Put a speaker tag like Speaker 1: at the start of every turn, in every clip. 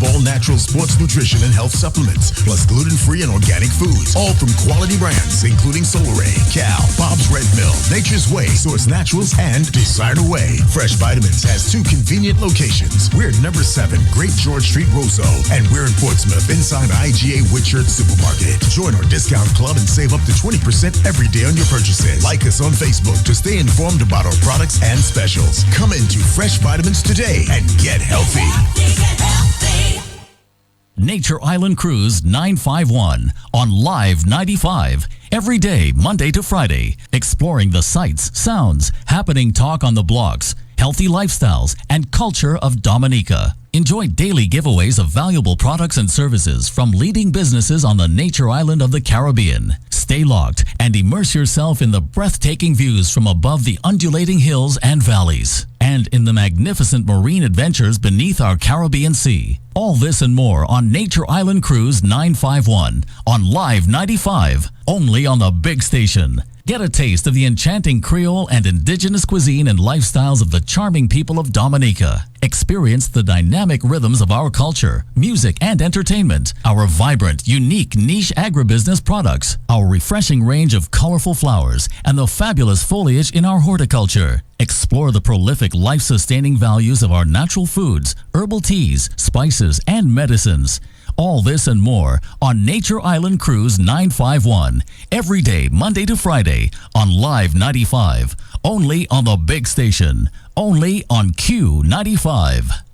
Speaker 1: of all natural sports nutrition and health supplements, plus gluten-free and organic foods, all from quality brands, including Solaray, Cal, Bob's Red Mill, Nature's Way, Source Naturals, and Designer Way. Fresh Vitamins has 2 convenient locations. We're at number 7, Great George Street, Roseau, and we're in Portsmouth, inside IGA Whitchurch Supermarket. Join our discount club and save up to 20% every day on your purchases. Like us on Facebook to stay informed about our products and specials. Come into Fresh Vitamins today and get healthy.
Speaker 2: Nature Island Cruise 951 on Live 95. Every day, Monday to Friday. Exploring the sights, sounds, happening talk on the blocks, healthy lifestyles, and culture of Dominica. Enjoy daily giveaways of valuable products and services from leading businesses on the Nature Island of the Caribbean. Stay locked and immerse yourself in the breathtaking views from above the undulating hills and valleys, and in the magnificent marine adventures beneath our Caribbean Sea. All this and more on Nature Island Cruise 951 on Live 95, only on the big station. Get a taste of the enchanting Creole and indigenous cuisine and lifestyles of the charming people of Dominica. Experience the dynamic rhythms of our culture, music, and entertainment, our vibrant, unique niche agribusiness products, our refreshing range of colorful flowers, and the fabulous foliage in our horticulture. Explore the prolific life-sustaining values of our natural foods, herbal teas, spices, and medicines. All this and more on Nature Island Cruise 951. Every day, Monday to Friday on Live 95. Only on the big station. Only on Q95.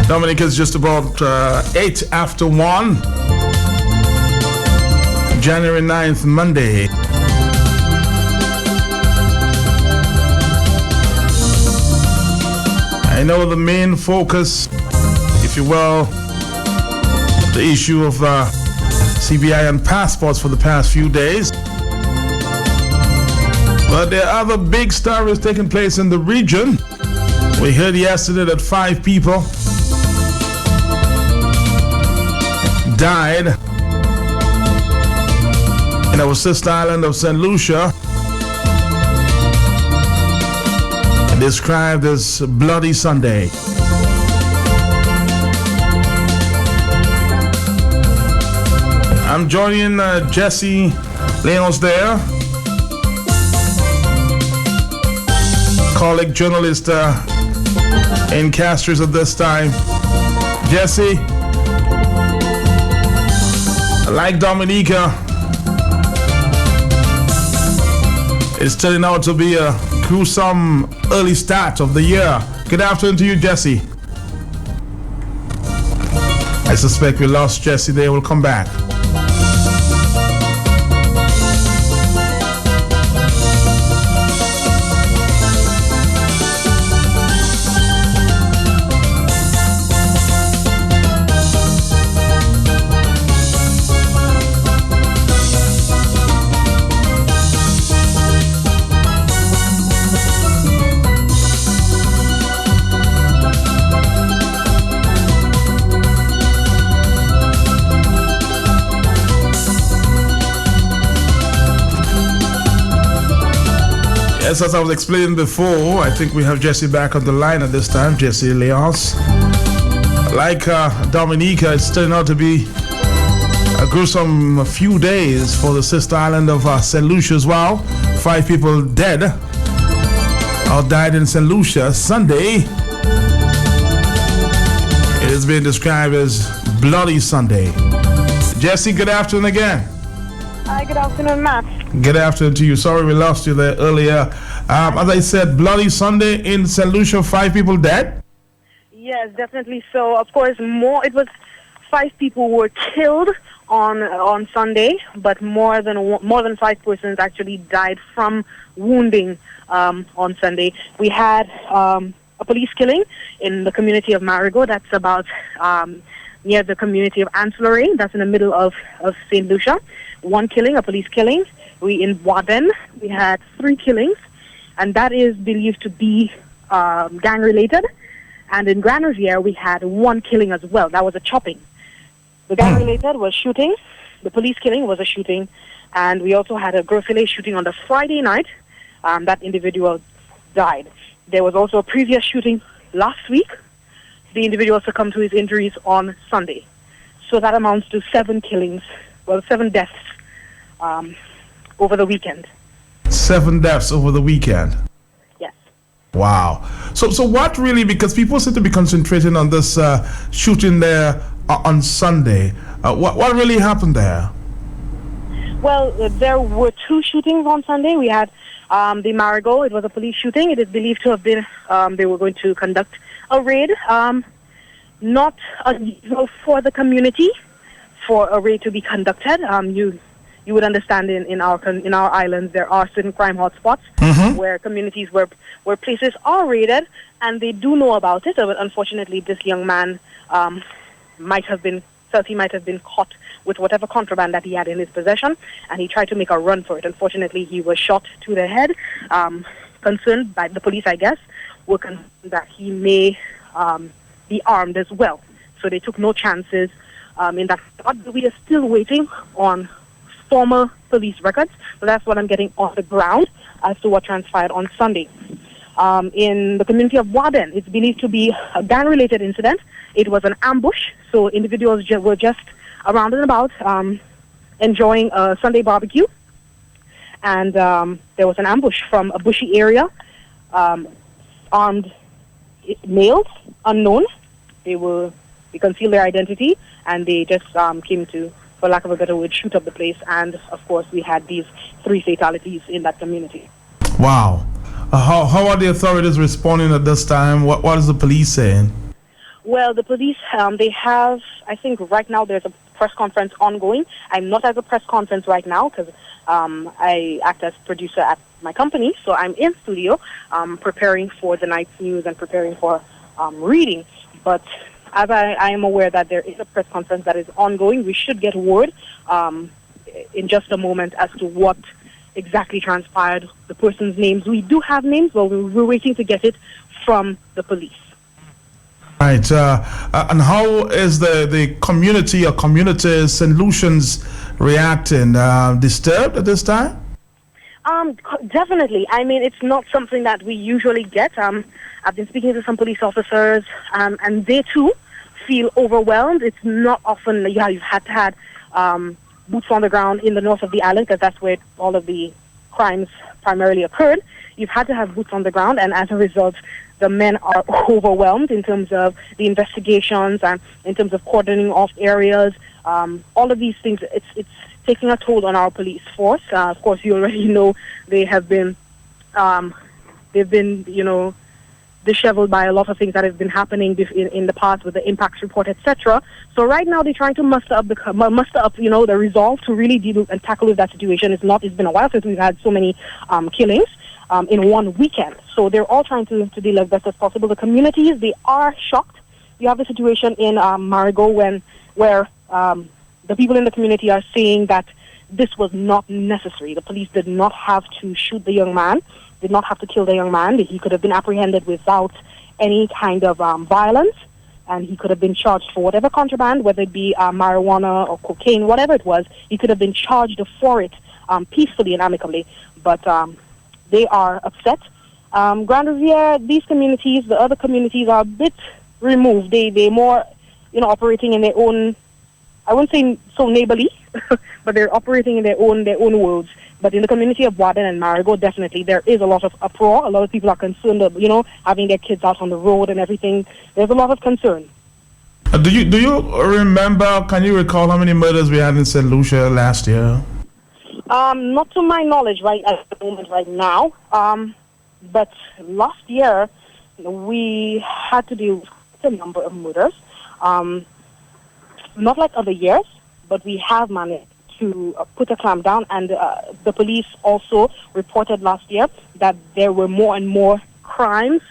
Speaker 3: Dominica's just about 8 after 1. January 9th, Monday. I know the main focus, if you will, the issue of CBI and passports for the past few days. But there are other big stories taking place in the region. We heard yesterday that 5 people died in our sister island of St. Lucia, described as Bloody Sunday. I'm joining Jesse Lenos there, colleague journalist in Castries at this time. Jesse, like Dominica, it's turning out to be a gruesome early start of the year. Good afternoon to you, Jesse. I suspect we lost Jesse there. We'll come back. Yes, as I was explaining before, I think we have Jesse back on the line at this time, Jesse Leonce. Like Dominica, it's turning out to be a gruesome few days for the sister island of St. Lucia as well. 5 people dead or died in St. Lucia Sunday. It has been described as Bloody Sunday. Jesse, good afternoon again.
Speaker 4: Hi, good afternoon, Matt.
Speaker 3: Good afternoon to you. Sorry we lost you there earlier. As I said, Bloody Sunday in St. Lucia, 5 people dead?
Speaker 4: Yes, definitely so. Of course, it was 5 people were killed on Sunday, but more than 5 persons actually died from wounding on Sunday. We had a police killing in the community of Marigot. That's about near the community of Ancillary. That's in the middle of St. Lucia. 1 killing, a police killing. In Waden, we had 3 killings, and that is believed to be gang-related. And in Grand Riviere, we had 1 killing as well. That was a chopping. The gang-related was shooting. The police killing was a shooting. And we also had a Gros Filet shooting on the Friday night. That individual died. There was also a previous shooting last week. The individual succumbed to his injuries on Sunday. So that amounts to 7 killings, 7 deaths over the weekend.
Speaker 3: 7 deaths over the weekend?
Speaker 4: Yes.
Speaker 3: Wow. So what really, because people seem to be concentrating on this shooting there on Sunday, what really happened there?
Speaker 4: Well, there were 2 shootings on Sunday. We had the Marigot. It was a police shooting. It is believed to have been, they were going to conduct a raid. Not unusual for the community for a raid to be conducted. You would understand in our islands there are certain crime hotspots where communities where places are raided, and they do know about it. But unfortunately, this young man might have been caught with whatever contraband that he had in his possession, and he tried to make a run for it. Unfortunately, he was shot to the head. Concerned by the police, I guess, were concerned that he may be armed as well. So they took no chances in that. But we are still waiting on former police records. So that's what I'm getting off the ground as to what transpired on Sunday. In the community of Waden, it's believed to be a gang-related incident. It was an ambush, so individuals were just around and about enjoying a Sunday barbecue. And there was an ambush from a bushy area. Armed males, unknown. They concealed their identity, and they just came to, for lack of a better word, shoot up the place. And, of course, we had these 3 fatalities in that community.
Speaker 3: Wow. How are the authorities responding at this time? What is the police saying?
Speaker 4: Well, the police, they have, I think right now there's a press conference ongoing. I'm not at the press conference right now because I act as producer at my company. So I'm in studio preparing for the night's news and preparing for reading. But as I am aware that there is a press conference that is ongoing, we should get word in just a moment as to what exactly transpired, the person's names. We do have names, but we're waiting to get it from the police.
Speaker 3: Right. And how is the community or communities, St. Lucians, reacting? Disturbed at this time?
Speaker 4: Definitely. I mean, it's not something that we usually get. I've been speaking to some police officers, and they too feel overwhelmed. It's not often, you've had to have boots on the ground in the north of the island, because that's where all of the crimes primarily occurred. You've had to have boots on the ground, and as a result, the men are overwhelmed in terms of the investigations and in terms of cordoning off areas. All of these things, it's taking a toll on our police force. Of course, you already know they've been, disheveled by a lot of things that have been happening in the past with the impacts report, etc. So right now they're trying to muster up the resolve to really deal and tackle with that situation. It's been a while since we've had so many killings in one weekend. So they're all trying to deal as best as possible. The communities, they are shocked. You have a situation in Marigot where the people in the community are saying that this was not necessary. The police did not have to shoot the young man, did not have to kill the young man. He could have been apprehended without any kind of violence, and he could have been charged for whatever contraband, whether it be marijuana or cocaine, whatever it was. He could have been charged for it peacefully and amicably. But they are upset. Grand Riviere, these communities, the other communities are a bit removed. They more, operating in their own, I wouldn't say so neighborly, but they're operating in their own worlds. But in the community of Warden and Marigot, definitely there is a lot of uproar. A lot of people are concerned of, having their kids out on the road and everything. There's a lot of concern.
Speaker 3: Do you remember, can you recall how many murders we had in St. Lucia last year?
Speaker 4: Not to my knowledge right at the moment right now. But last year, we had to deal with a number of murders. Not like other years, but we have managed to put a clamp down. And the police also reported last year that there were more and more crimes,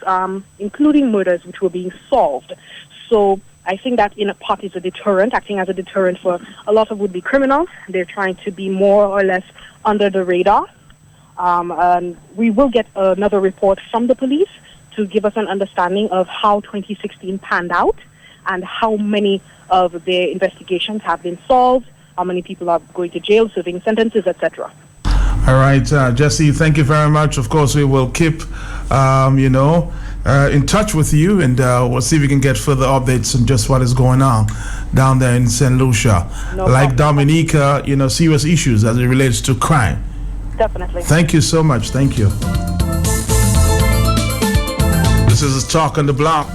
Speaker 4: including murders, which were being solved. So I think that in a part is a deterrent, acting as a deterrent for a lot of would-be criminals. They're trying to be more or less under the radar. And we will get another report from the police to give us an understanding of how 2016 panned out and how many of their investigations have been solved, how many people are going to jail, serving sentences, etc.
Speaker 3: All right, Jesse, thank you very much. Of course, we will keep, in touch with you, and we'll see if we can get further updates on just what is going on down there in St. Lucia.
Speaker 4: No
Speaker 3: like
Speaker 4: problem.
Speaker 3: Dominica, serious issues as it relates to crime.
Speaker 4: Definitely.
Speaker 3: Thank you so much. Thank you. This is Talk on the Block.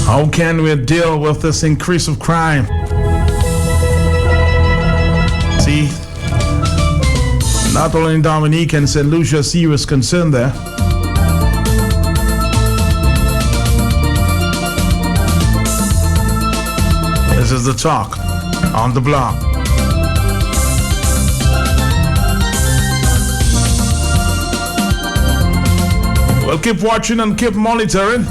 Speaker 3: How can we deal with this increase of crime? See, not only in Dominica and St. Lucia, serious concern there. This is the Talk on the Block. We'll keep watching and keep monitoring.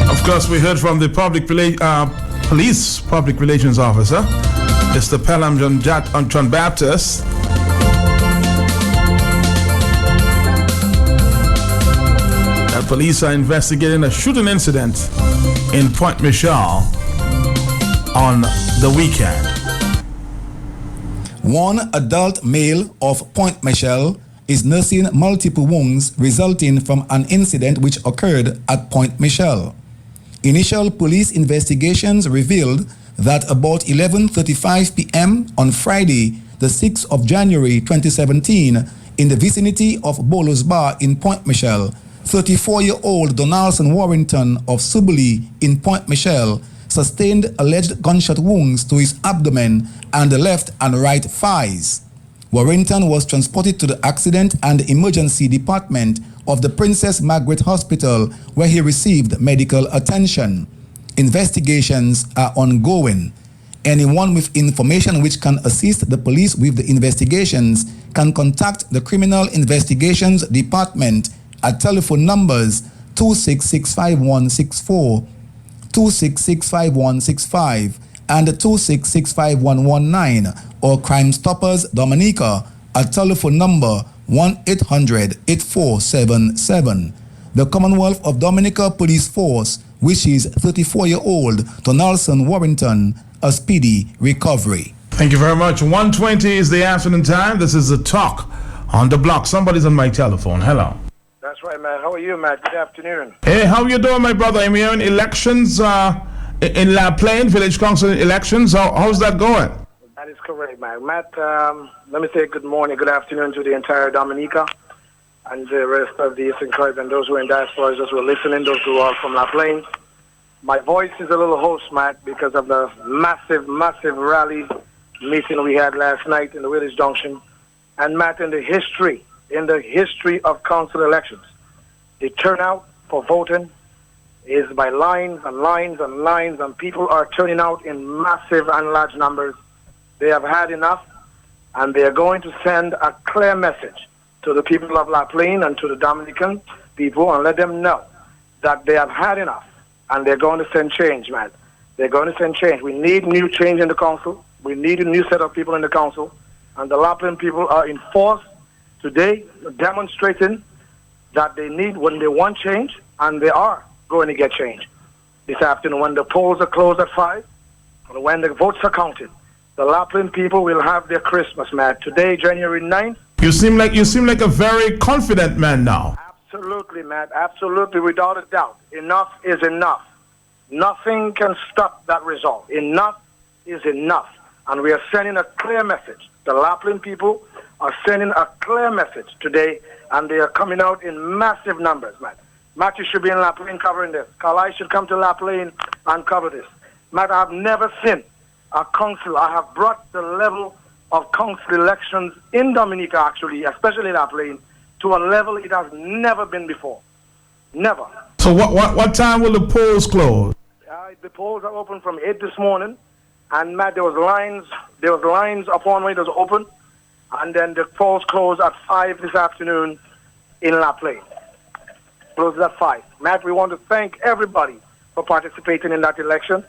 Speaker 3: Of course, we heard from the police public relations officer, Mr. Pelham John Baptist. That police are investigating a shooting incident in Point Michel on the weekend.
Speaker 5: One adult male of Point Michel is nursing multiple wounds resulting from an incident which occurred at Point Michel. Initial police investigations revealed that about 11:35 p.m. on Friday, the 6th of January 2017, in the vicinity of Bolo's Bar in Point Michel, 34-year-old Donaldson Warrington of Subilee in Point Michel sustained alleged gunshot wounds to his abdomen and the left and right thighs. Warrington was transported to the accident and emergency department of the Princess Margaret Hospital, where he received medical attention. Investigations are ongoing. Anyone with information which can assist the police with the investigations can contact the Criminal Investigations Department at telephone numbers 2665164, 2665165, and 2665119, or Crime Stoppers Dominica at telephone number 1-800-8477. The Commonwealth of Dominica Police Force wishes 34-year-old Donaldson Warrington a speedy recovery.
Speaker 3: Thank you very much. 1:20 is the afternoon time. This is the Talk on the Block. Somebody's on my telephone. Hello.
Speaker 6: That's right, Matt. How are you, Matt? Good afternoon.
Speaker 3: Hey, how you doing, my brother? I'm here in elections, in La Plaine, Village Council elections. How's that going?
Speaker 6: That is correct, Matt. Matt, let me say good morning, good afternoon to the entire Dominica and the rest of the Eastern Caribbean, those who are in diaspora, those who are listening, those who are from La Plaine. My voice is a little hoarse, Matt, because of the massive rally meeting we had last night in the Village Junction. And Matt, in the history of council elections, the turnout for voting is by lines and lines and lines, and people are turning out in massive and large numbers. They have had enough, and they are going to send a clear message to the people of La Plaine and to the Dominican people and let them know that they have had enough, and they're going to send change, man. They're going to send change. We need new change in the council. We need a new set of people in the council, and the La Plaine people are in force today demonstrating that they need, when they want change, and they are going to get change. This afternoon, when the polls are closed at 5, and when the votes are counted, the La Plaine people will have their Christmas, man. Today, January 9th.
Speaker 3: You seem like a very confident man now.
Speaker 6: Absolutely, man. Absolutely, without a doubt. Enough is enough. Nothing can stop that result. Enough is enough. And we are sending a clear message. The La Plaine people are sending a clear message today, and they are coming out in massive numbers, man. Matt, you should be in La Plaine covering this. Carlisle should come to La Plaine and cover this. Matt, I have never seen a council. I have brought the level of council elections in Dominica, actually, especially La Plaine, to a level it has never been before. Never.
Speaker 3: So what time will the polls close?
Speaker 6: The polls are open from 8 this morning, and Matt, there was lines upon when it was open, and then the polls closed at 5 this afternoon in La Plaine. Closes at 5. Matt, we want to thank everybody for participating in that election,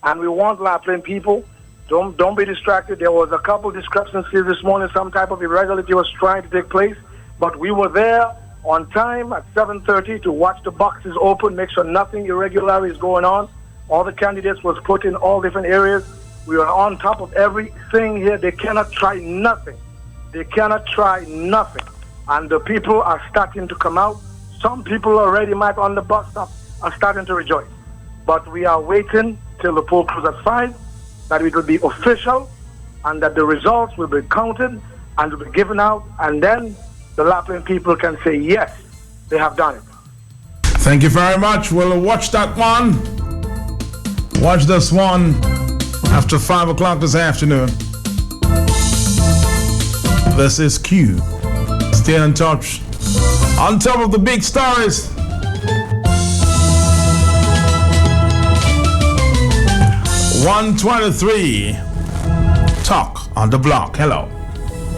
Speaker 6: and we want La Plaine people, don't be distracted. There was a couple discrepancies this morning. Some type of irregularity was trying to take place, but we were there on time at 7:30 to watch the boxes open, make sure nothing irregular is going on. All the candidates was put in all different areas. We are on top of everything here. They cannot try nothing. They cannot try nothing. And the people are starting to come out. Some people already, Matt, on the bus stop are starting to rejoice. But we are waiting till the poll closes at 5, that it will be official, and that the results will be counted and will be given out, and then the La Plaine people can say, yes, they have done it.
Speaker 3: Thank you very much. We'll watch that one. Watch this one after 5 o'clock this afternoon. This is Q. Stay in touch. On top of the big stories. (123) Talk on the block. Hello.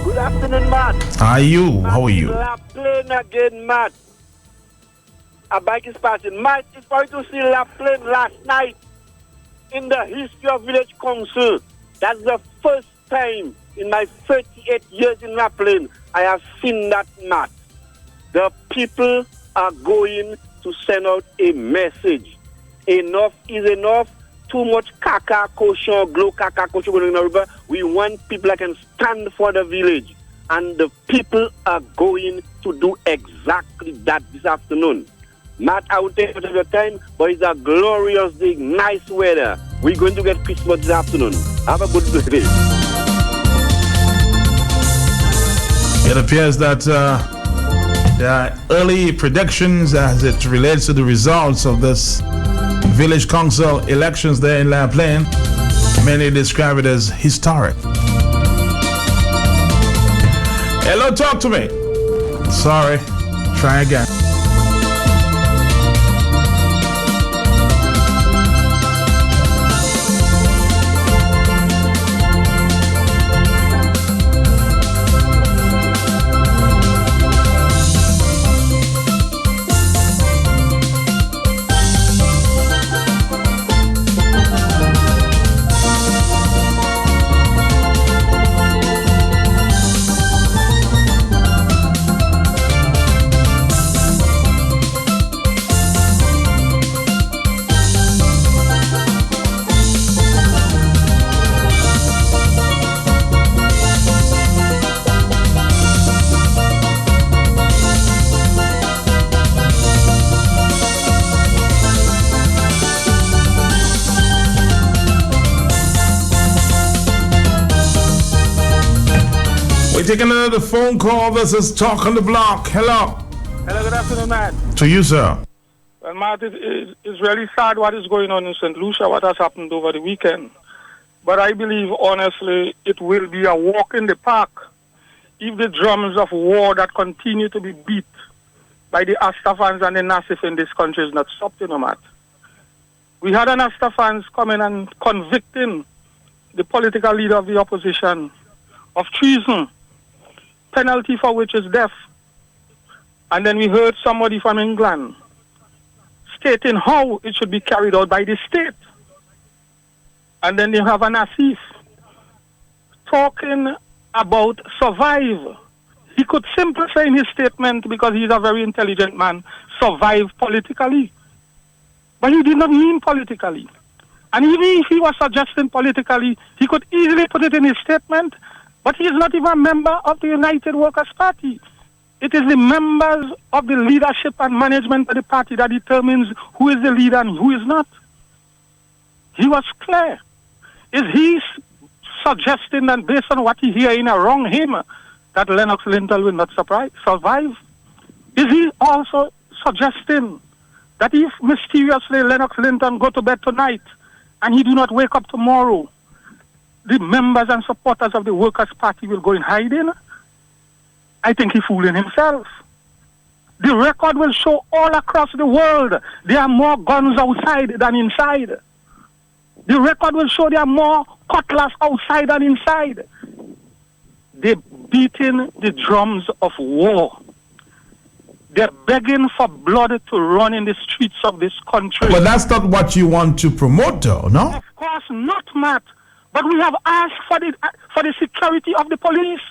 Speaker 7: Good afternoon, Matt.
Speaker 3: How are you? How are you?
Speaker 7: La Plaine again, Matt. A bike is passing. Matt is going to see La Plaine last night in the history of Village Council. That's the first time in my 38 years in La Plaine I have seen that, Matt. The people are going to send out a message. Enough is enough. Too much caca, cochon, glow caca, cochon going in the river. We want people that can stand for the village. And the people are going to do exactly that this afternoon. Matt, I will take much of your time, but it's a glorious day, nice weather. We're going to get Christmas this afternoon. Have a good day.
Speaker 3: It appears that there are early predictions as it relates to the results of this village council elections there in La Plaine. Many describe it as historic. Hello, talk to me. Sorry, try again. Taking another phone call. This is Talk on the Block. Hello.
Speaker 8: Hello, good afternoon, Matt.
Speaker 3: To you, sir.
Speaker 8: Well, Matt, it's really sad what is going on in St. Lucia, what has happened over the weekend. But I believe, honestly, it will be a walk in the park if the drums of war that continue to be beat by the Astafans and the Nassif in this country is not stopped, Matt. We had an Astafans coming and convicting the political leader of the opposition of treason, penalty for which is death. And then we heard somebody from England stating how it should be carried out by the state. And then you have an Nassif talking about survive. He could simply say in his statement, because he's a very intelligent man, survive politically. But he did not mean politically. And even if he was suggesting politically, he could easily put it in his statement, but he is not even a member of the United Workers' Party. It is the members of the leadership and management of the party that determines who is the leader and who is not. He was clear. Is he suggesting that based on what he hear in a wrong hymn, that Lennox Linton will not survive? Is he also suggesting that if mysteriously Lennox Linton go to bed tonight and he do not wake up tomorrow, the members and supporters of the Workers' Party will go in hiding? I think he's fooling himself. The record will show all across the world there are more guns outside than inside. The record will show there are more cutlass outside than inside. They're beating the drums of war. They're begging for blood to run in the streets of this country.
Speaker 3: But that's not what you want to promote, though, no?
Speaker 8: Of course not, Matt. But we have asked for the security of the police.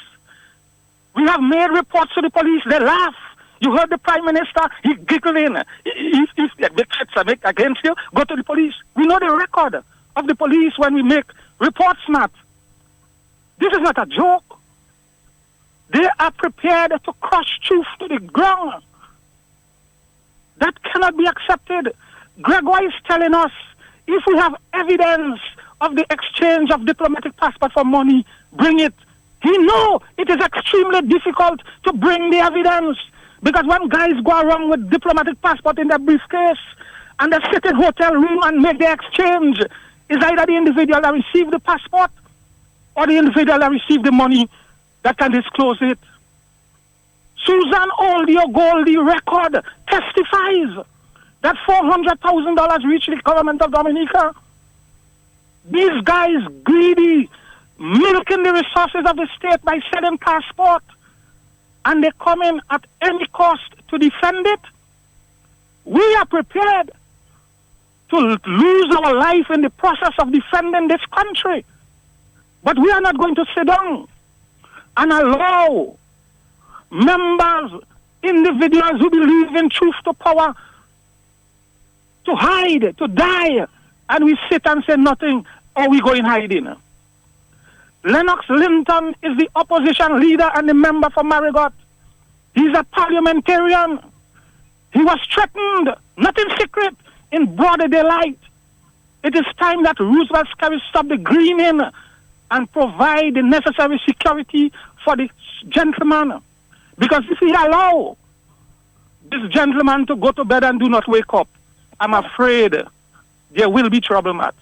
Speaker 8: We have made reports to the police. They laugh. You heard the Prime Minister, he giggling. If the threats are made against you, go to the police. We know the record of the police when we make reports, Matt. This is not a joke. They are prepared to crush truth to the ground. That cannot be accepted. Gregoire is telling us, if we have evidence of the exchange of diplomatic passport for money, bring it. He knows it is extremely difficult to bring the evidence, because when guys go around with diplomatic passport in their briefcase and they sit in hotel room and make the exchange, is either the individual that received the passport or the individual that received the money that can disclose it. Susan Oldio Goldie record testifies that $400,000 reached the government of Dominica. These guys greedy, milking the resources of the state by selling passport, and they come in at any cost to defend it. We are prepared to lose our life in the process of defending this country. But we are not going to sit down and allow members, individuals who believe in truth to power, to hide, to die, and we sit and say nothing, or we go in hiding. Lennox Linton is the opposition leader and the member for Marigot. He's a parliamentarian. He was threatened, not in secret, in broader daylight. It is time that Roosevelt Skerry stop the greening and provide the necessary security for the gentleman. Because if he allow this gentleman to go to bed and do not wake up, I'm afraid there will be trouble, Matt.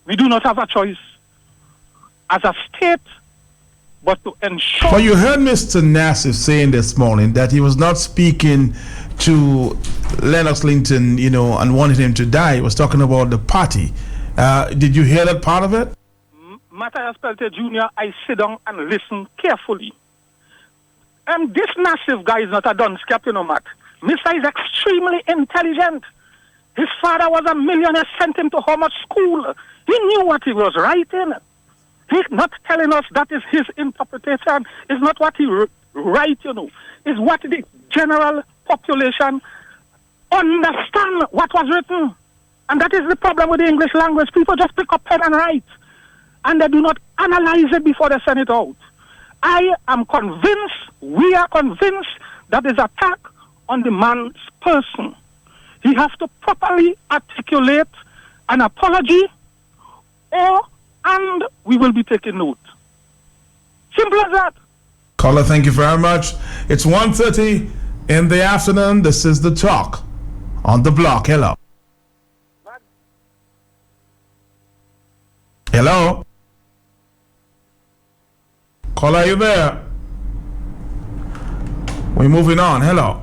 Speaker 8: We do not have a choice as a state but to ensure...
Speaker 3: But you heard Mr. Nassif saying this morning that he was not speaking to Lennox Linton, and wanted him to die. He was talking about the party. Did you hear that part of it?
Speaker 8: Matthias Peltier Jr., I sit down and listen carefully. And this Nassif guy is not a dunce cap, Matt. Mr. is extremely intelligent. His father was a millionaire, sent him to Howard School. He knew what he was writing. He's not telling us that is his interpretation. It's not what he writes, It's what the general population understand what was written. And that is the problem with the English language. People just pick up pen and write. And they do not analyze it before they send it out. I am convinced, we are convinced, that is attack on the man's person. He has to properly articulate an apology, and we will be taking note. Simple as that.
Speaker 3: Caller, thank you very much. It's 1:30 in the afternoon. This is The Talk on the Block. Hello. Hello. Caller, are you there? We're moving on. Hello.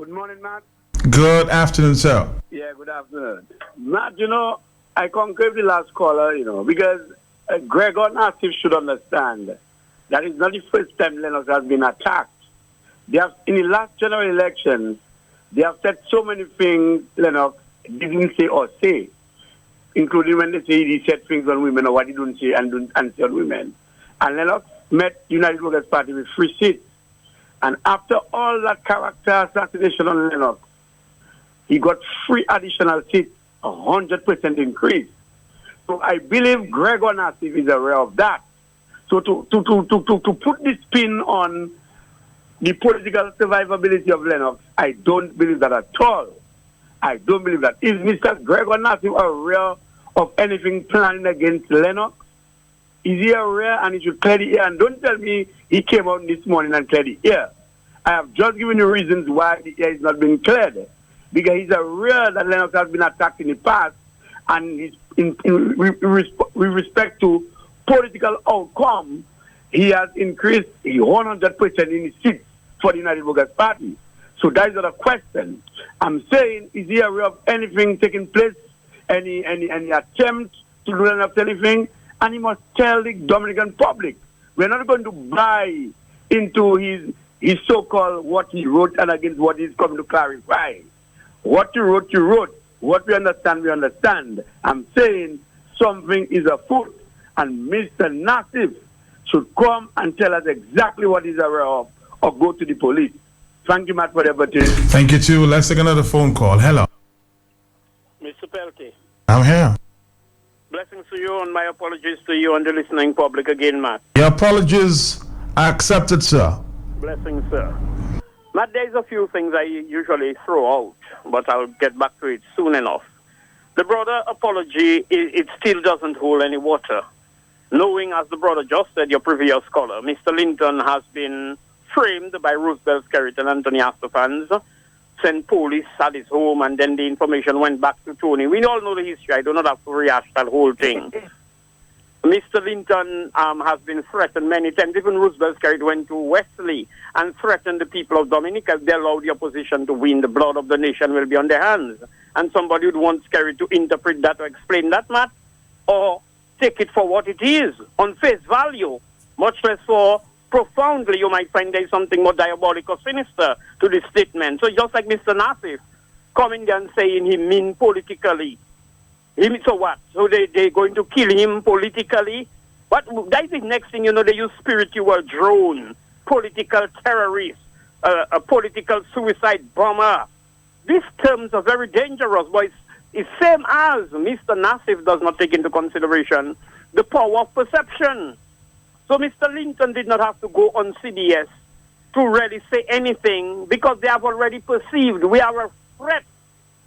Speaker 7: Good morning, Matt.
Speaker 3: Good afternoon, sir.
Speaker 7: Yeah, good afternoon. Matt, I concur with the last caller, because Gregor Nassif should understand that it's not the first time Lennox has been attacked. They have, in the last general election, they have said so many things Lennox didn't say or say, including when they say he said things on women or what he didn't say and say on women. And Lennox met United Workers' Party with 3 seats. And after all that character assassination on Lennox, he got 3 additional seats, 100% increase. So I believe Gregor Nassif is aware of that. So to put this spin on the political survivability of Lennox, I don't believe that at all. I don't believe that. Is Mr. Gregor Nassif aware of anything planning against Lennox? Is he aware and he should clear the air? And don't tell me he came out this morning and cleared the air. I have just given you reasons why the air is not being cleared. Because he's aware that Lennox has been attacked in the past, and with respect to political outcome, he has increased 100% in his seats for the United Workers' Party. So that is not a question. I'm saying, is he aware of anything taking place, any attempt to do anything? And he must tell the Dominican public. We're not going to buy into his so-called what he wrote and against what he's coming to clarify. What you wrote, you wrote. What we understand, we understand. I'm saying something is afoot, and Mr. Nassif should come and tell us exactly what he's aware of, or go to the police. Thank you, Matt, for the opportunity.
Speaker 3: Thank you, too. Let's take another phone call. Hello.
Speaker 7: Mr. Pelkey.
Speaker 3: I'm here.
Speaker 7: Blessings to you and my apologies to you and the listening public again, Matt.
Speaker 3: Your apologies are accepted, sir.
Speaker 7: Blessings, sir. Matt, there's a few things I usually throw out, but I'll get back to it soon enough. The brother apology, it still doesn't hold any water. Knowing, as the brother just said, your previous caller, Mr. Linton has been framed by Roosevelt Skerrit and Anthony Astafans, sent police at his home, and then the information went back to Tony. We all know the history. I do not have to rehash that whole thing. Mr. Linton has been threatened many times. Even Roosevelt Skerrit went to Wesley and threatened the people of Dominica. If they allow the opposition to win, the blood of the nation will be on their hands. And somebody would want Skerrit to interpret that or explain that, Matt, or take it for what it is, on face value, much less for profoundly, you might find there's something more diabolic or sinister to this statement. So just like Mr. Nassif coming there and saying he mean politically, so what? So they're going to kill him politically? But that's the next thing, they use spiritual drone, political terrorist, a political suicide bomber. These terms are very dangerous, but it's same as Mr. Nassif does not take into consideration the power of perception. So Mr. Linton did not have to go on CBS to really say anything because they have already perceived we are a threat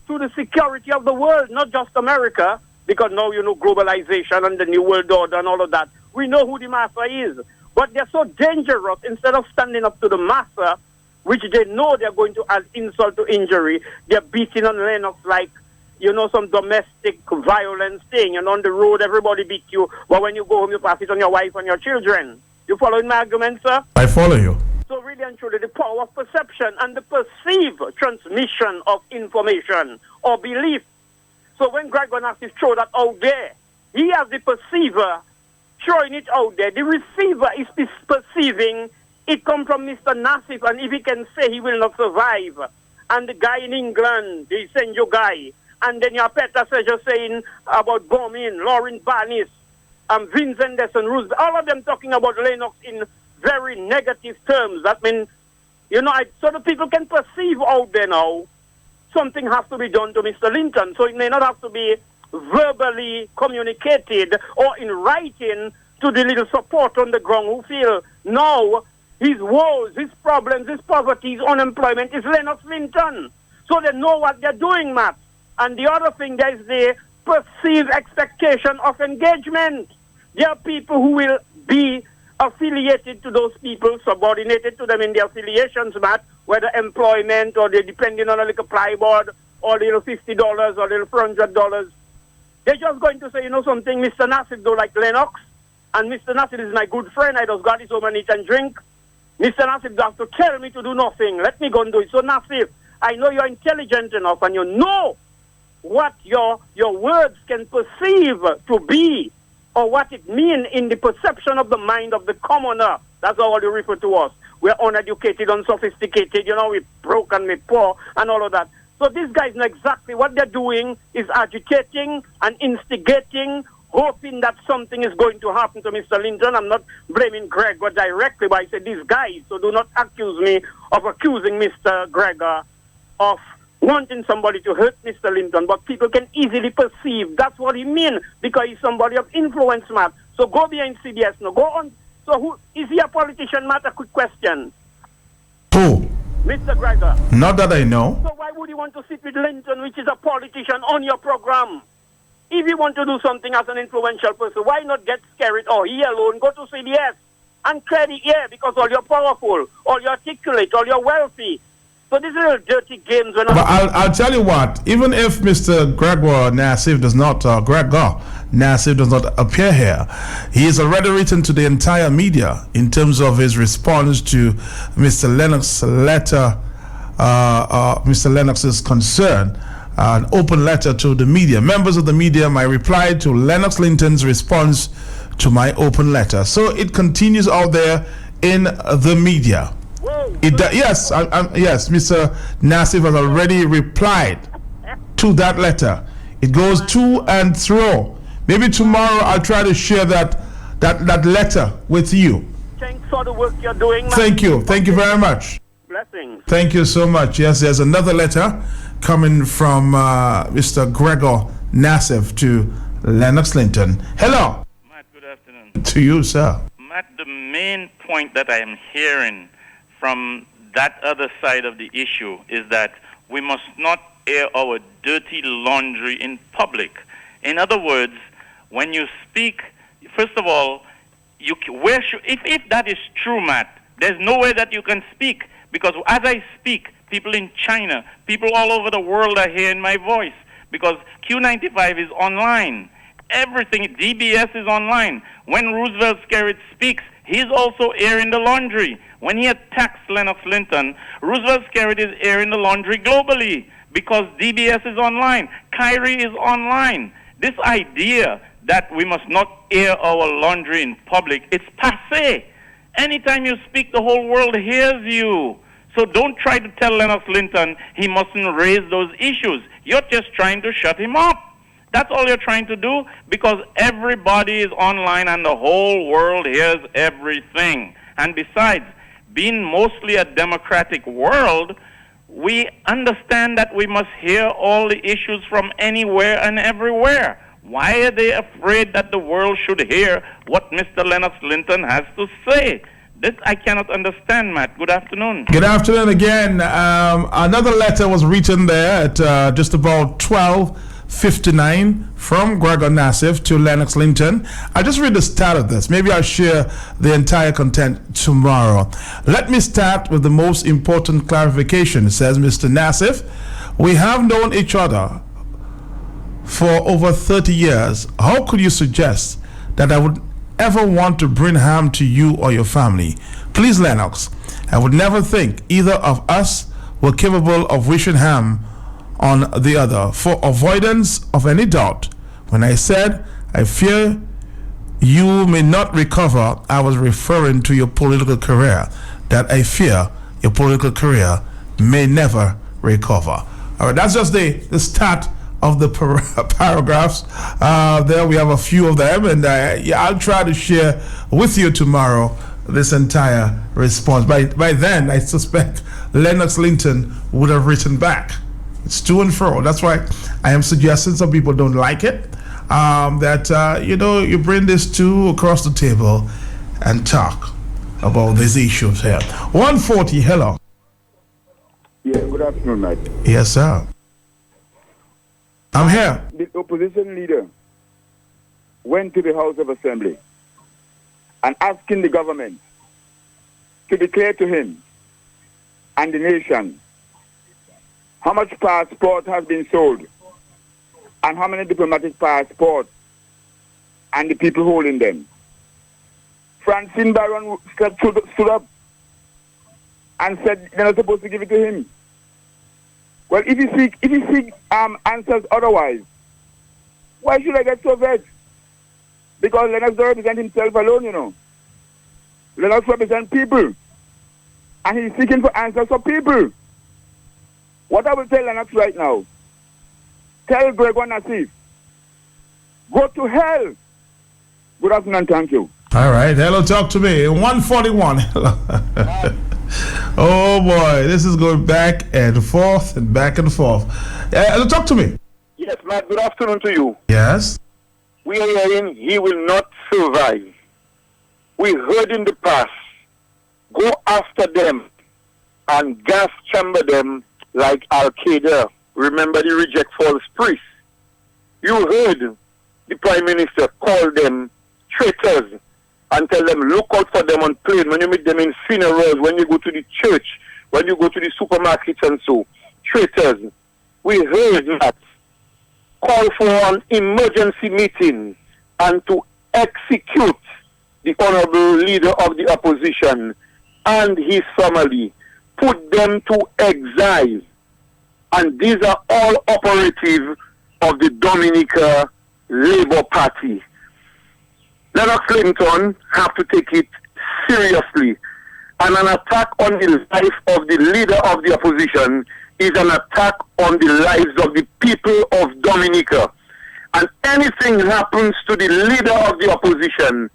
Speaker 7: to the security of the world, not just America, because now globalization and the New World Order and all of that. We know who the master is. But they're so dangerous, instead of standing up to the master, which they know they're going to add insult to injury, they're beating on Lennox like, some domestic violence thing. On the road, everybody beat you. But when you go home, you pass it on your wife and your children. You following my argument, sir?
Speaker 3: I follow you.
Speaker 7: So really and truly, the power of perception and the perceived transmission of information or belief. So when Gregor Nassif throw that out there, he has the perceiver throwing it out there. The receiver is perceiving it come from Mr. Nassif, and if he can say he will not survive, and the guy in England, the send you guy, and then your Peter says you're saying about bombing, Lauren Barnes, Vincent Desson, Roosevelt, all of them talking about Lennox in very negative terms. That means, so the people can perceive out there now, something has to be done to Mr. Linton. So it may not have to be verbally communicated or in writing to the little support on the ground who feel now his woes, his problems, his poverty, his unemployment is Lennox Linton. So they know what they're doing, Matt. And the other thing, there is the perceived expectation of engagement. There are people who will be affiliated to those people, subordinated to them in their affiliations, Matt, whether employment or they're depending on a little plyboard or a little $50 or a little $400. They're just going to say, something, Mr. Nassif don't like Lennox, and Mr. Nassif is my good friend. I just got his home and eat and drink. Mr. Nassif don't have to tell me to do nothing. Let me go and do it. So Nassif, I know you're intelligent enough and you know what your words can perceive to be or what it means in the perception of the mind of the commoner. That's how you refer to us. We're uneducated, unsophisticated, we're broken, we're poor, and all of that. So these guys know exactly what they're doing is agitating and instigating, hoping that something is going to happen to Mr. Linton. I'm not blaming Gregor directly, but I said these guys, so do not accuse me of accusing Mr. Gregor of wanting somebody to hurt Mr. Linton, but people can easily perceive that's what he means because he's somebody of influence, Matt. So go behind CBS now. Go on. So who is he a politician, Matt? A quick question.
Speaker 3: Who?
Speaker 7: Mr. Gregor.
Speaker 3: Not that I know.
Speaker 7: So why would you want to sit with Linton, which is a politician, on your program? If you want to do something as an influential person, why not get scared or he alone go to CBS and credit here because all you're powerful, all you're articulate, all you're wealthy. So these little dirty games.
Speaker 3: But I'll tell you what, even if Mr. Gregor Nassif does not, appear here, he is already written to the entire media in terms of his response to Mr. Lennox's letter, Mr. Lennox's concern, an open letter to the media. Members of the media, my reply to Lennox Linton's response to my open letter. So it continues out there in the media. Yes, Mr. Nassif has already replied to that letter. It goes to and through. Maybe tomorrow I'll try to share that letter with you.
Speaker 7: Thanks for the work you're doing, man.
Speaker 3: Thank you very much.
Speaker 7: Blessings.
Speaker 3: Thank you so much. Yes, there's another letter coming from Mr. Gregor Nassif to Lennox Linton. Hello.
Speaker 9: Matt, good afternoon.
Speaker 3: To you, sir.
Speaker 9: Matt, the main point that I am hearing from that other side of the issue is that we must not air our dirty laundry in public. In other words, when you speak, first of all, if that is true, Matt, there's no way that you can speak because as I speak, people in China, people all over the world are hearing my voice because Q95 is online. Everything, DBS is online. When Roosevelt Skerritt speaks, he's also airing the laundry. When he attacks Lennox Linton, Roosevelt Skerritt is airing the laundry globally because DBS is online. Kyrie is online. This idea that we must not air our laundry in public, it's passé. Anytime you speak, the whole world hears you. So don't try to tell Lennox Linton he mustn't raise those issues. You're just trying to shut him up. That's all you're trying to do because everybody is online and the whole world hears everything. And besides, being mostly a democratic world, we understand that we must hear all the issues from anywhere and everywhere. Why are they afraid that the world should hear what Mr. Lennox Linton has to say? This I cannot understand, Matt. Good afternoon.
Speaker 3: Good afternoon again. Another letter was written there at just about 12:59 from Gregor Nassif to Lennox Linton. I'll just read the start of this. Maybe I'll share the entire content tomorrow. Let me start with the most important clarification, says Mr. Nassif. We have known each other for over 30 years. How could you suggest that I would ever want to bring harm to you or your family? Please, Lennox, I would never think either of us were capable of wishing harm on the other. For avoidance of any doubt, when I said I fear you may not recover, I was referring to your political career, that I fear your political career may never recover. All right, that's just the start of the paragraphs. There we have a few of them, and I'll try to share with you tomorrow this entire response. By then, I suspect Lennox Linton would have written back. It's to and fro. That's why I am suggesting some people don't like it. You bring this two across the table and talk about these issues here. 140, hello.
Speaker 10: Yeah, good afternoon, Mike.
Speaker 3: Yes, sir. I'm here.
Speaker 10: The opposition leader went to the House of Assembly and asking the government to declare to him and the nation how much passport has been sold and how many diplomatic passports and the people holding them. Francine Baron stood up and said they're not supposed to give it to him. Well, if you seek answers otherwise, why should I get so vexed? Because Lennox don't represent himself alone, you know. Lennox represents people. And he's seeking for answers for people. What I will tell Lennox right now, tell Gregor Nassif, go to hell. Good afternoon, thank you.
Speaker 3: All right, hello, talk to me. 141. Oh boy, this is going back and forth and back and forth. Hello, talk to me.
Speaker 7: Yes, Matt, good afternoon to you.
Speaker 3: Yes.
Speaker 7: We are hearing he will not survive. We heard in the past, go after them and gas chamber them like Al-Qaeda. Remember the reject false priests. You heard the Prime Minister call them traitors and tell them look out for them on plane when you meet them in funerals, when you go to the church, when you go to the supermarkets and so. Traitors. We heard that. Call for an emergency meeting and to execute the honorable leader of the opposition and his family. Put them to exile. And these are all operative of the Dominica Labour Party. Lennox Linton have to take it seriously. And an attack on the life of the leader of the opposition is an attack on the lives of the people of Dominica. And anything happens to the leader of the opposition,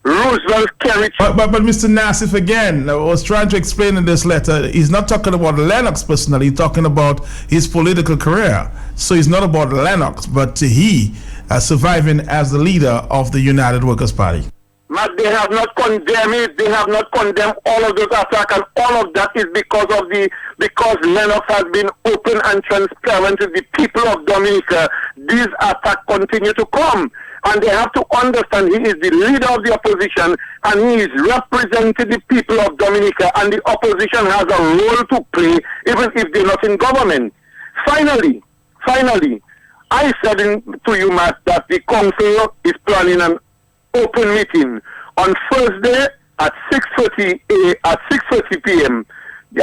Speaker 7: Roosevelt Kerridge...
Speaker 3: But Mr. Nassif, again, I was trying to explain in this letter, he's not talking about Lennox personally, he's talking about his political career. So it's not about Lennox, but he surviving as the leader of the United Workers' Party.
Speaker 7: But they have not condemned it. They have not condemned all of those attacks, and all of that is because Lennox has been open and transparent with the people of Dominica. These attacks continue to come, and they have to understand he is the leader of the opposition, and he is representing the people of Dominica, and the opposition has a role to play, even if they're not in government. Finally, I said to you, Matt, that the council is planning an open meeting on Thursday at 6:30 p.m.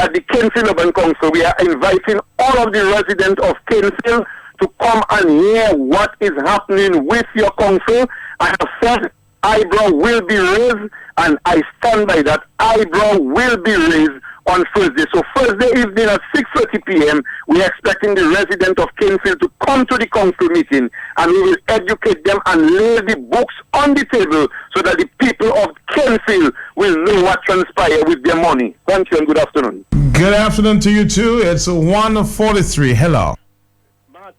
Speaker 7: at the Kenfield Urban Council. We are inviting all of the residents of Kenfield to come and hear what is happening with your council. I have said eyebrow will be raised, and I stand by that. Eyebrow will be raised on Thursday. So Thursday evening at 6:30 p.m., we are expecting the residents of Kenfield to come to the council meeting, and we will educate them and lay the books on the table so that the people of Kenfield will know what transpired with their money. Thank you and good afternoon.
Speaker 3: Good afternoon to you too. It's 1:43. Hello.
Speaker 11: Matt.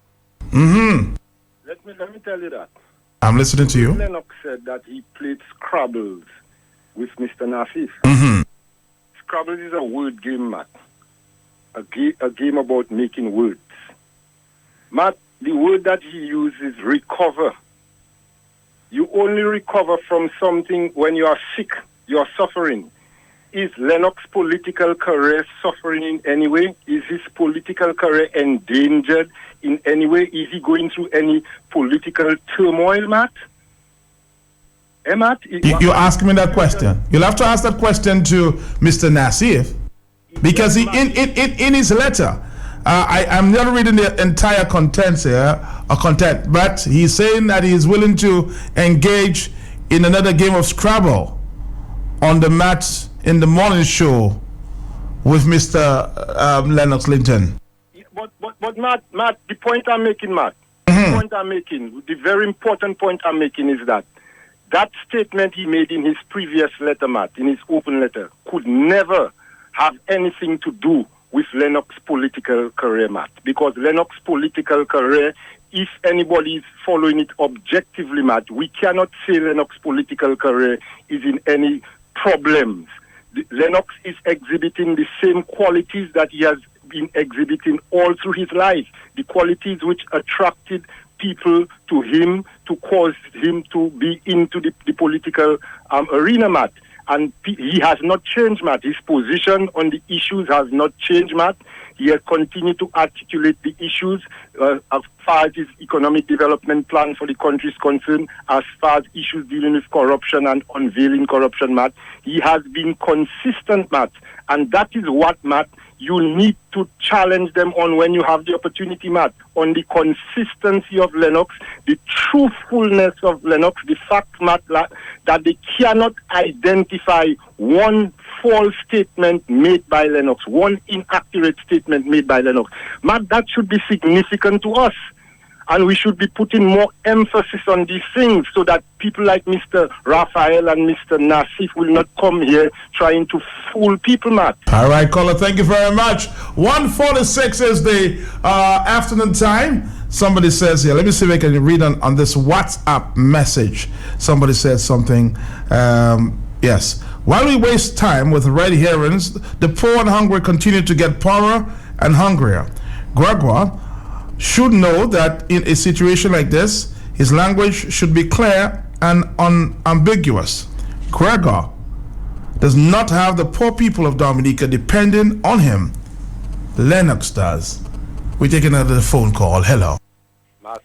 Speaker 7: Let me tell you that.
Speaker 3: I'm listening to you.
Speaker 11: Lennox said that he played Scrabbles with Mr. Nassif. Scrabble is a word game, Matt. A game about making words. Matt, the word that he uses, recover. You only recover from something when you are sick, you are suffering. Is Lennox's political career suffering in any way? Is his political career endangered in any way? Is he going through any political turmoil, Matt? Matt,
Speaker 3: you ask me that question. You'll have to ask that question to Mr. Nassif, because he, in his letter, I'm not reading the entire contents here, but he's saying that he is willing to engage in another game of Scrabble on the mat in the morning show with Mr. Lennox Linton.
Speaker 11: But Matt, the point I'm making, the very important point I'm making is that statement he made in his previous letter, Matt, in his open letter, could never have anything to do with Lennox's political career, Matt. Because Lennox's political career, if anybody is following it objectively, Matt, we cannot say Lennox's political career is in any problems. Lennox is exhibiting the same qualities that he has been exhibiting all through his life. The qualities which attracted people to him, to cause him to be into the political arena, Matt. And he has not changed, Matt. His position on the issues has not changed, Matt. He has continued to articulate the issues as far as his economic development plan for the country is concerned, as far as issues dealing with corruption and unveiling corruption, Matt. He has been consistent, Matt. And that is what, Matt, you need to challenge them on when you have the opportunity, Matt, on the consistency of Lennox, the truthfulness of Lennox, the fact, Matt, that they cannot identify one false statement made by Lennox, one inaccurate statement made by Lennox. Matt, that should be significant to us. And we should be putting more emphasis on these things so that people like Mr. Raphael and Mr. Nassif will not come here trying to fool people, Matt.
Speaker 3: All right, caller, thank you very much. 1:46 is the afternoon time. Somebody says here, let me see if I can read on this WhatsApp message. Somebody said something. Yes. While we waste time with red herrings, the poor and hungry continue to get poorer and hungrier. Gregoire should know that in a situation like this, his language should be clear and unambiguous. Gregor does not have the poor people of Dominica depending on him. Lennox does. We take another phone call. Hello.
Speaker 12: Matt.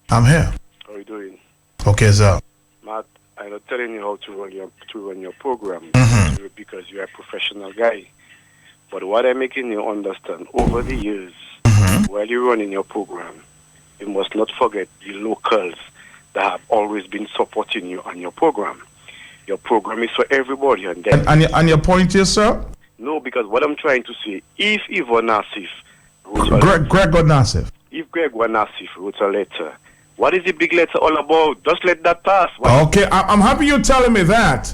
Speaker 3: I'm here.
Speaker 12: How are you doing?
Speaker 3: Okay, sir.
Speaker 12: Matt, I'm not telling you how to run your program because you're a professional guy. But what I'm making you understand, over the years, while you're running your program, you must not forget the locals that have always been supporting you on your program. Your program is for everybody.
Speaker 3: And your point is, sir?
Speaker 12: No, because what I'm trying to say, if Yvonne Nassif
Speaker 3: Gregor Nassif.
Speaker 12: If Gregor Nassif wrote a letter, what is the big letter all about? Just let that pass.
Speaker 3: Okay, I'm happy you're telling me that.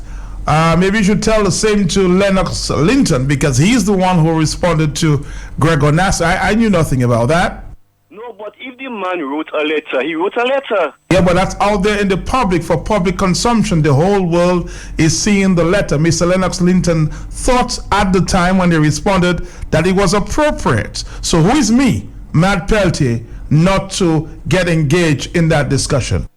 Speaker 3: Maybe you should tell the same to Lennox Linton, because he's the one who responded to Gregor Nassif. I knew nothing about that.
Speaker 12: No, but if the man wrote a letter, he wrote a letter.
Speaker 3: Yeah, but that's out there in the public for public consumption. The whole world is seeing the letter. Mr. Lennox Linton thought at the time when they responded that it was appropriate. So who is me, Matt Peltier, not to get engaged in that discussion?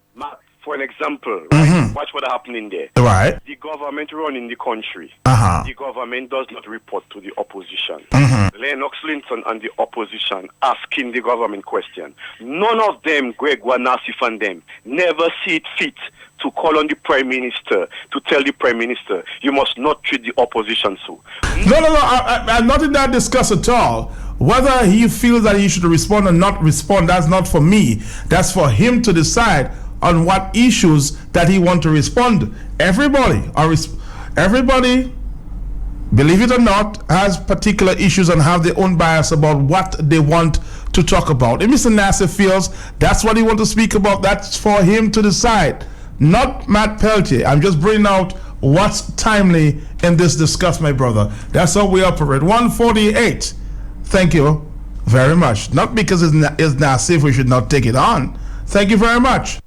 Speaker 12: For an example, right? Watch what happened in there.
Speaker 3: Right.
Speaker 12: The government running the country. The government does not report to the opposition. Lennox Linton and the opposition asking the government question. None of them, Gregor Nassif and them, never see it fit to call on the Prime Minister, to tell the Prime Minister, you must not treat the opposition so.
Speaker 3: No, I'm not in that discuss at all. Whether he feels that he should respond or not respond, that's not for me. That's for him to decide on what issues that he want to respond. Everybody, believe it or not, has particular issues and have their own bias about what they want to talk about. If Mr. Nassif feels that's what he wants to speak about, that's for him to decide, not Matt Peltier. I'm just bringing out what's timely in this discussion, my brother. That's how we operate. 148. Thank you very much. Not because it's Nassif we should not take it on. Thank you very much.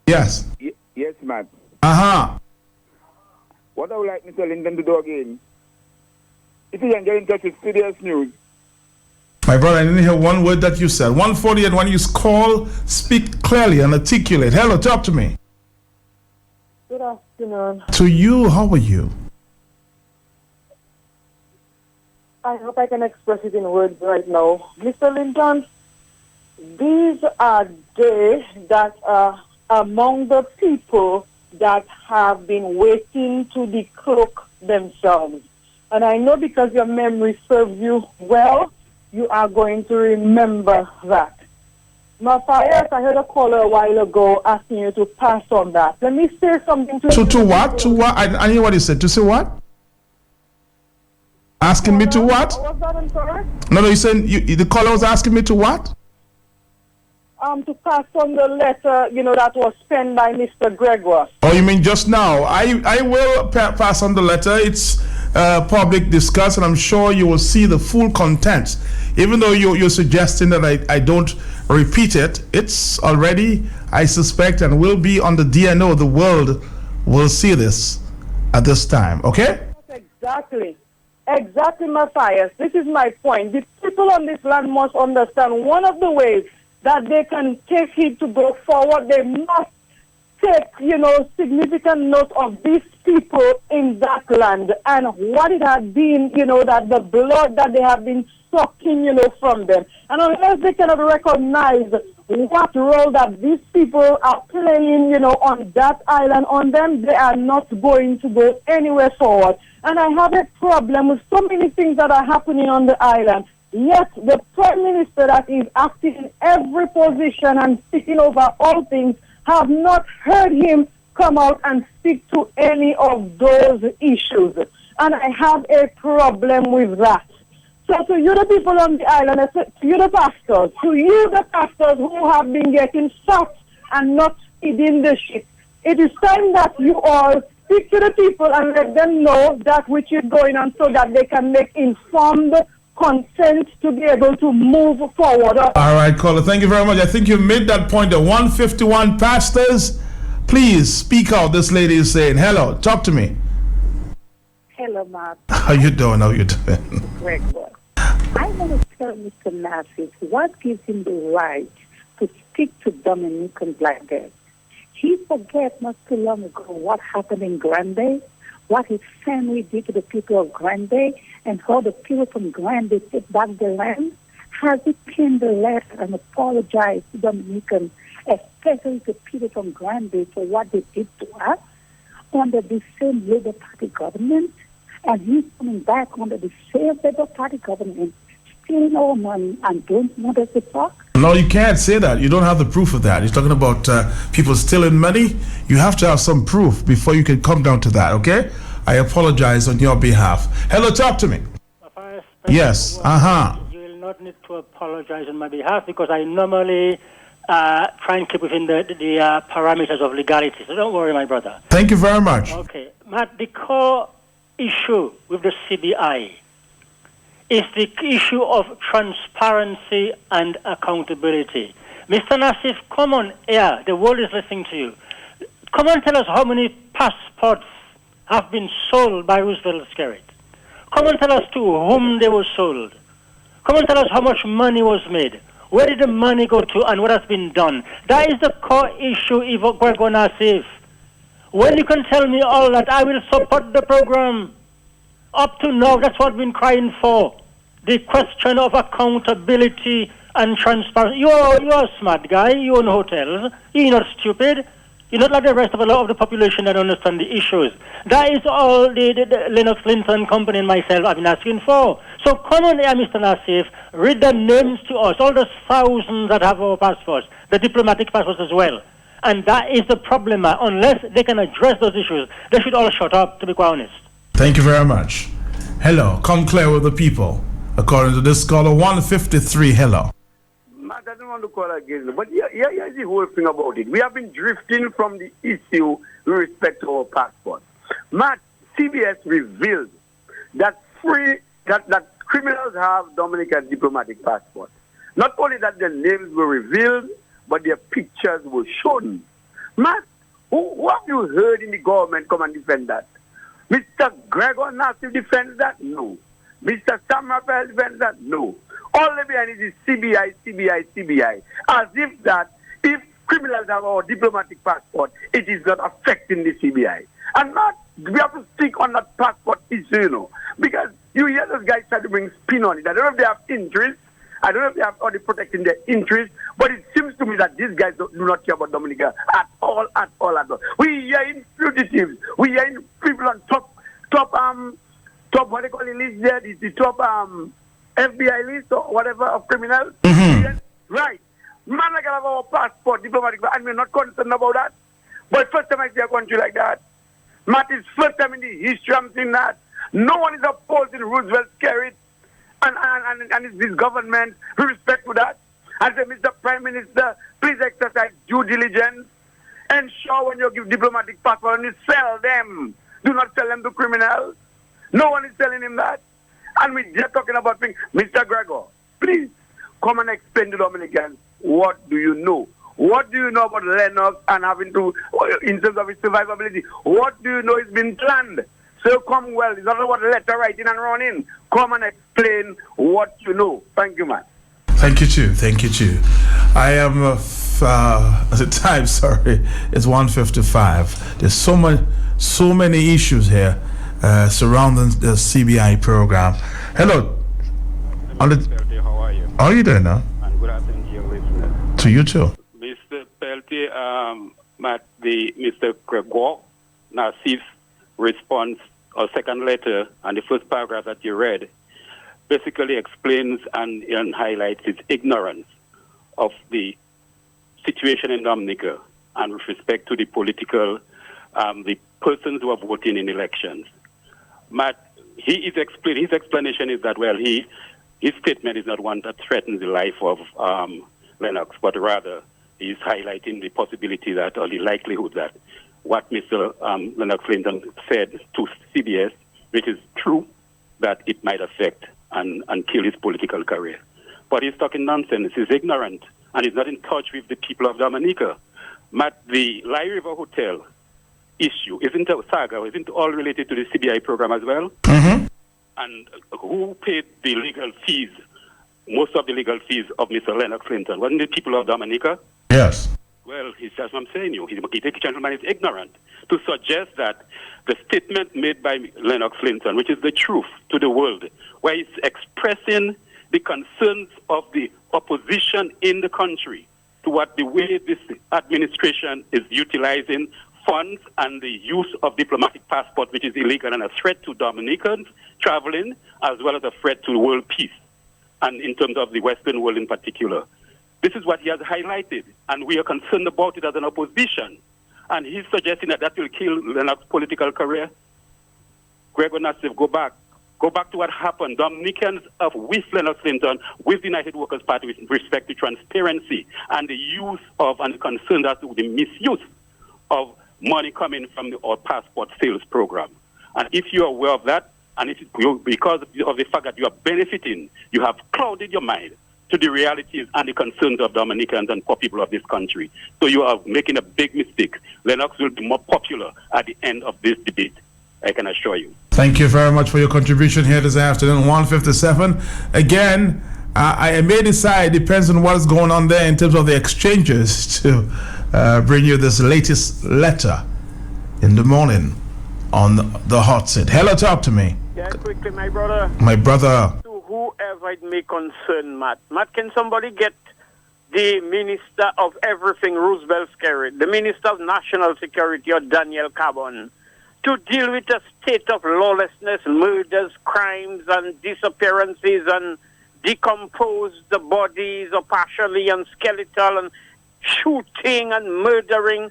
Speaker 3: Yes.
Speaker 10: Yes, Matt. What I would like Mr. Linton to do again, if you can get in touch with Studios News.
Speaker 3: My brother, I didn't hear one word that you said. 148, when you call, speak clearly and articulate. Hello, talk to me.
Speaker 4: Good afternoon.
Speaker 3: To you, how are you?
Speaker 4: I hope I can express it in words right now. Mr. Linton, these are days that are among the people that have been waiting to decloak themselves. And I know because your memory serves you well, you are going to remember that. Matthias, I heard a caller a while ago asking you to pass on that. Let me say something to you.
Speaker 3: To what? To what? I hear what he said. To say what? Asking me to what?
Speaker 4: Was that incorrect?
Speaker 3: No, you said the caller was asking me to what?
Speaker 4: To pass on the letter, that was penned by Mr. Gregor.
Speaker 3: Oh, you mean just now? I will pass on the letter. It's public discuss, and I'm sure you will see the full content. Even though you're suggesting that I don't repeat it, it's already, I suspect, and will be on the DNO. The world will see this at this time. Okay?
Speaker 4: Exactly, Matthias. This is my point. The people on this land must understand one of the ways that they can take heed to go forward. They must take, significant note of these people in that land and what it has been, that the blood that they have been sucking, from them. And unless they cannot recognize
Speaker 13: what role that these people are playing, on that island on them, they are not going to go anywhere forward. And I have a problem with so many things that are happening on the island. Yet the Prime Minister that is acting in every position and speaking over all things have not heard him come out and speak to any of those issues. And I have a problem with that. So to you, the people on the island, to you, the pastors, who have been getting fat and not feeding the sheep, it is time that you all speak to the people and let them know that which is going on so that they can make informed consent to be able to move forward.
Speaker 3: All right, caller, thank you very much. I think you made that point. The 151 pastors, please speak out. This lady is saying, hello, talk to me.
Speaker 14: Hello, Mark.
Speaker 3: How you doing?
Speaker 14: Greg, I want to tell Mr. Nassif what gives him the right to speak to Dominicans like that. He forgot not too long ago what happened in Grande, what his family did to the people of Grande, and how the people from Grande took back the land. Has he penned the letter and apologized to Dominicans, especially the people from Grande, for what they did to us under the same Labour Party government? And he's coming back under the same Labour Party government, stealing our money and don't want us to talk?
Speaker 3: No, you can't say that. You don't have the proof of that. You're talking about people stealing money. You have to have some proof before you can come down to that, okay? I apologize on your behalf. Hello, talk to me. Yes,
Speaker 15: You will not need to apologize on my behalf because I normally try and keep within the parameters of legality. So don't worry, my brother.
Speaker 3: Thank you very much.
Speaker 15: Okay. Matt, the core issue with the CBI is the issue of transparency and accountability. Mr. Nassif, come on air. The world is listening to you. Come and tell us how many passports have been sold by Roosevelt Skerrit. Come and tell us to whom they were sold. Come and tell us how much money was made. Where did the money go to and what has been done? That is the core issue, Gregor Nassif. When you can tell me all that, I will support the program. Up to now, that's what I've been crying for. The question of accountability and transparency. You're a smart guy. You own hotels. You're not stupid. You're not like the rest of a lot of the population that understand the issues. That is all the Lennox Linton Company and myself have been asking for. So come on here, Mr. Nassif. Read the names to us. All the thousands that have our passports. The diplomatic passports as well. And that is the problem. Unless they can address those issues, they should all shut up, to be quite honest.
Speaker 3: Thank you very much. Hello, come clear with the people. According to this caller, 153, hello.
Speaker 16: I don't want to call again, but here's the whole thing about it. We have been drifting from the issue with respect to our passport. Matt, CBS revealed that that criminals have Dominican diplomatic passports. Not only that their names were revealed, but their pictures were shown. Matt, who have you heard in the government come and defend that? Mr. Gregor Nassif defends that? No. Mr. Sam Raphael defends that? No. All the behind is CBI. As if that, if criminals have our diplomatic passport, it is not affecting the CBI. And not, we have to stick on that passport issue, because you hear those guys try to bring spin on it. I don't know if they have interest. I don't know if they have already protecting their interest, but it seems to me that these guys do not care about Dominica at all. We are in fugitives. We are in people on top, what they call the list there, the top FBI list or whatever of criminals. Mm-hmm. Right. Man, I can have our passport, diplomatic, and we're not concerned about that. But first time I see a country like that, Matt, it's first time in the history I'm seeing that. No one is opposing Roosevelt Skerrit and his government with respect to that. I say, Mr. Prime Minister, please exercise due diligence. Ensure when you give diplomatic passport and you sell them, do not sell them to criminals. No one is telling him that. And we're just talking about things. Mr. Gregor, please come and explain to Dominicans, what do you know? What do you know about Lennox and having to, in terms of its survivability, what do you know is being planned? So come well, it's not about letter writing and running. Come and explain what you know. Thank you, man.
Speaker 3: Thank you too. I am at the time, sorry, it's 1:55. There's so many issues here surrounding the CBI program. Hello.
Speaker 17: How are you?
Speaker 3: How are you doing now?
Speaker 17: And good afternoon to your listeners.
Speaker 3: To you too.
Speaker 17: Mr. Peltier, Mr. Gregor Nassif's response or second letter and the first paragraph that you read basically explains and highlights his ignorance of the situation in Dominica and with respect to the political, the persons who are voting in elections. Matt, his explanation is that, well, his statement is not one that threatens the life of Lennox, but rather he's highlighting the possibility that, or the likelihood that what Mr. Lennox Clinton said to CBS, which is true, that it might affect and kill his political career. But he's talking nonsense. He's ignorant, and he's not in touch with the people of Dominica. Matt, the Lai River Hotel issue isn't all related to the CBI program as well?
Speaker 3: Mm-hmm.
Speaker 17: And who paid the legal fees, most of the legal fees of Mr. Lennox Clinton? Wasn't it people of Dominica?
Speaker 3: Yes.
Speaker 17: Well, that's what I'm saying. The gentleman is ignorant to suggest that the statement made by Lennox Clinton, which is the truth to the world, where he's expressing the concerns of the opposition in the country to the way this administration is utilizing funds and the use of diplomatic passport, which is illegal and a threat to Dominicans traveling, as well as a threat to world peace, and in terms of the Western world in particular. This is what he has highlighted, and we are concerned about it as an opposition. And he's suggesting that will kill Lennox's political career. Gregor Nassif, go back to what happened. Dominicans with Lennox Clinton, with the United Workers' Party, with respect to transparency and the use of and concern as to the misuse of money coming from our passport sales program. And if you're aware of that, and because of the fact that you are benefiting, you have clouded your mind to the realities and the concerns of Dominicans and poor people of this country. So you are making a big mistake. Lennox will be more popular at the end of this debate, I can assure you.
Speaker 3: Thank you very much for your contribution here this afternoon, 157. Again, I may decide, depends on what is going on there in terms of the exchanges, to bring you this latest letter in the morning on the hot seat. Hello, talk to me.
Speaker 7: Yeah, quickly, my brother.
Speaker 3: My brother.
Speaker 7: To whoever it may concern, Matt. Matt, can somebody get the Minister of Everything, Roosevelt Skerrit, the Minister of National Security, or Daniel Carbon, to deal with a state of lawlessness, murders, crimes, and disappearances, and decompose the bodies or partially and skeletal, and shooting and murdering.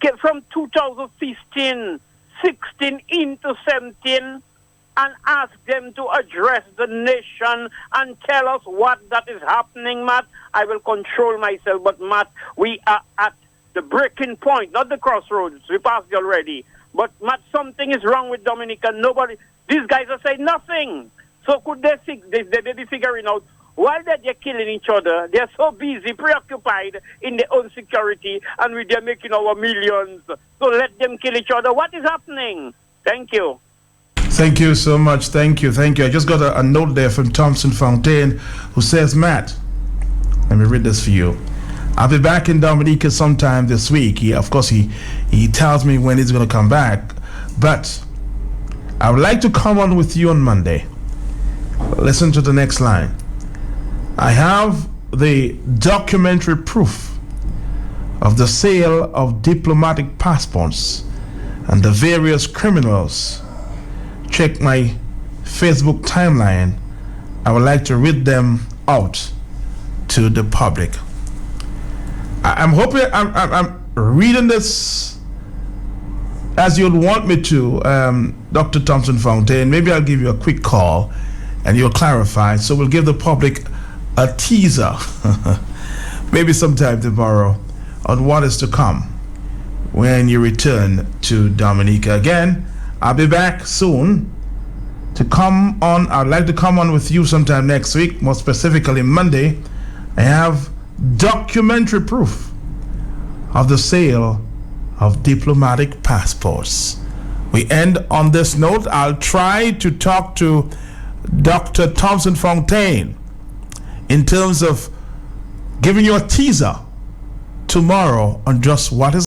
Speaker 7: Get from 2015, 16 into 17, and ask them to address the nation and tell us what that is happening, Matt. I will control myself, but Matt, we are at the breaking point, not the crossroads. We passed it already. But Matt, something is wrong with Dominica. These guys are saying nothing. So could they be figuring out while they're killing each other? They're so busy, preoccupied in their own security, and they're making our millions. So let them kill each other. What is happening? Thank you.
Speaker 3: Thank you so much. Thank you. I just got a note there from Thompson Fontaine, who says, Matt, let me read this for you. I'll be back in Dominica sometime this week. He tells me when he's going to come back, but I would like to come on with you on Monday. Listen to the next line. I have the documentary proof of the sale of diplomatic passports and the various criminals. Check my Facebook timeline. I would like to read them out to the public. I'm hoping I'm reading this as you'd want me to, Dr. Thompson Fontaine. Maybe I'll give you a quick call and you'll clarify. So we'll give the public a teaser, maybe sometime tomorrow, on what is to come when you return to Dominica. Again, I'll be back soon to come on. I'd like to come on with you sometime next week, more specifically Monday. I have documentary proof of the sale of diplomatic passports. We end on this note. I'll try to talk to Dr. Thompson Fontaine in terms of giving you a teaser tomorrow on just what is